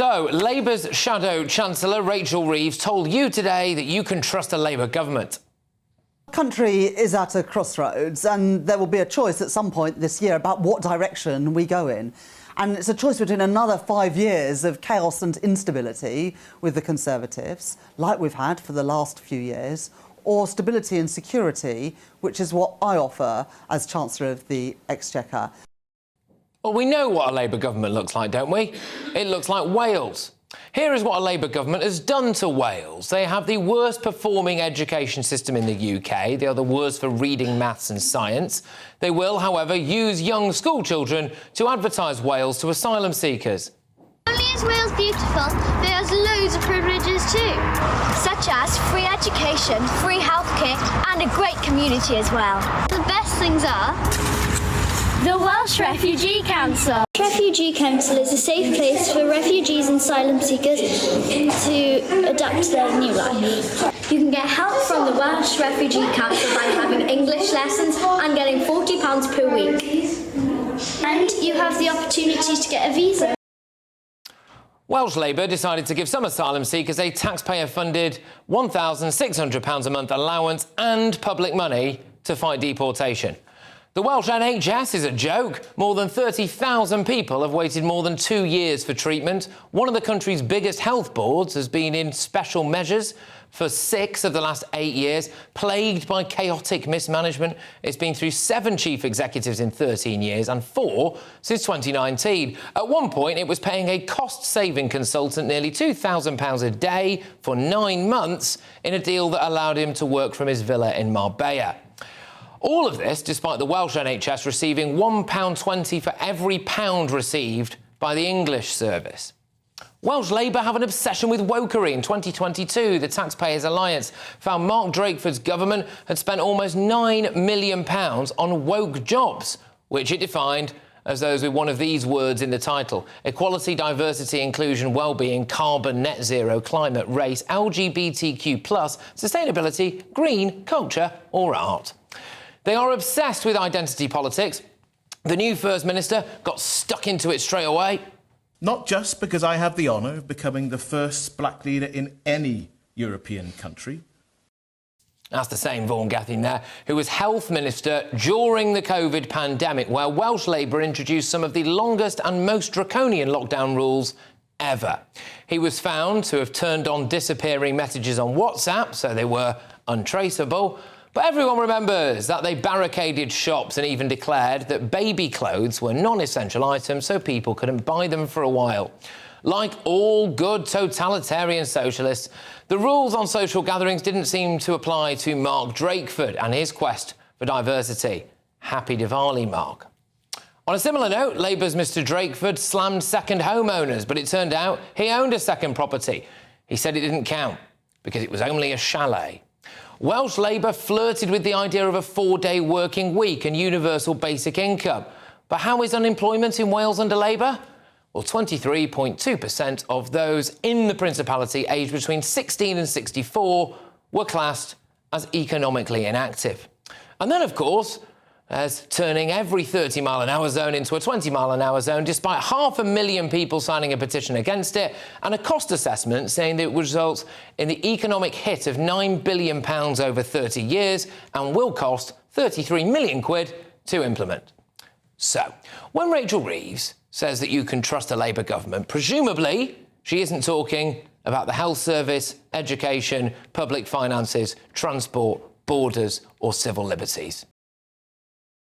So, Labour's Shadow Chancellor, Rachel Reeves, told you today that you can trust a Labour government. The country is at a crossroads, and there will be a choice at some point this year about what direction we go in. And it's a choice between another 5 years of chaos and instability with the Conservatives, like we've had for the last few years, or stability and security, which is what I offer as Chancellor of the Exchequer. Well, we know what a Labour government looks like, don't we? It looks like Wales. Here is what a Labour government has done to Wales. They have the worst performing education system in the UK. They are the worst for reading, maths and science. They will, however, use young school children to advertise Wales to asylum seekers. Not only is Wales beautiful, but it has loads of privileges too, such as free education, free healthcare and a great community as well. The best things are the Welsh Refugee Council. Refugee Council is a safe place for refugees and asylum seekers to adapt to their new life. You can get help from the Welsh Refugee Council by having English lessons and getting £40 per week. And you have the opportunity to get a visa. Welsh Labour decided to give some asylum seekers a taxpayer-funded £1,600 a month allowance and public money to fight deportation. The Welsh NHS is a joke. More than 30,000 people have waited more than 2 years for treatment. One of the country's biggest health boards has been in special measures for 6 of the last 8 years, plagued by chaotic mismanagement. It's been through 7 chief executives in 13 years and 4 since 2019. At one point, it was paying a cost-saving consultant nearly £2,000 a day for 9 months in a deal that allowed him to work from his villa in Marbella. All of this despite the Welsh NHS receiving £1.20 for every pound received by the English service. Welsh Labour have an obsession with wokery. In 2022, the Taxpayers Alliance found Mark Drakeford's government had spent almost £9 million on woke jobs, which it defined as those with one of these words in the title: equality, diversity, inclusion, well-being, carbon, net zero, climate, race, LGBTQ+, sustainability, green, culture or art. They are obsessed with identity politics. The new First Minister got stuck into it straight away. Not just because I have the honour of becoming the first black leader in any European country. That's the same Vaughan Gathing there, who was Health Minister during the COVID pandemic, where Welsh Labour introduced some of the longest and most draconian lockdown rules ever. He was found to have turned on disappearing messages on WhatsApp, so they were untraceable. But everyone remembers that they barricaded shops and even declared that baby clothes were non-essential items so people couldn't buy them for a while. Like all good totalitarian socialists, the rules on social gatherings didn't seem to apply to Mark Drakeford and his quest for diversity. Happy Diwali, Mark. On a similar note, Labour's Mr Drakeford slammed second homeowners, but it turned out he owned a second property. He said it didn't count because it was only a chalet. Welsh Labour flirted with the idea of a 4-day working week and universal basic income. But how is unemployment in Wales under Labour? Well, 23.2% of those in the Principality aged between 16 and 64 were classed as economically inactive. And then, of course, there's turning every 30-mile-an-hour zone into a 20-mile-an-hour zone, despite 500,000 people signing a petition against it, and a cost assessment saying that it would result in the economic hit of £9 billion over 30 years and will cost 33 million quid to implement. So, when Rachel Reeves says that you can trust a Labour government, presumably she isn't talking about the health service, education, public finances, transport, borders or civil liberties.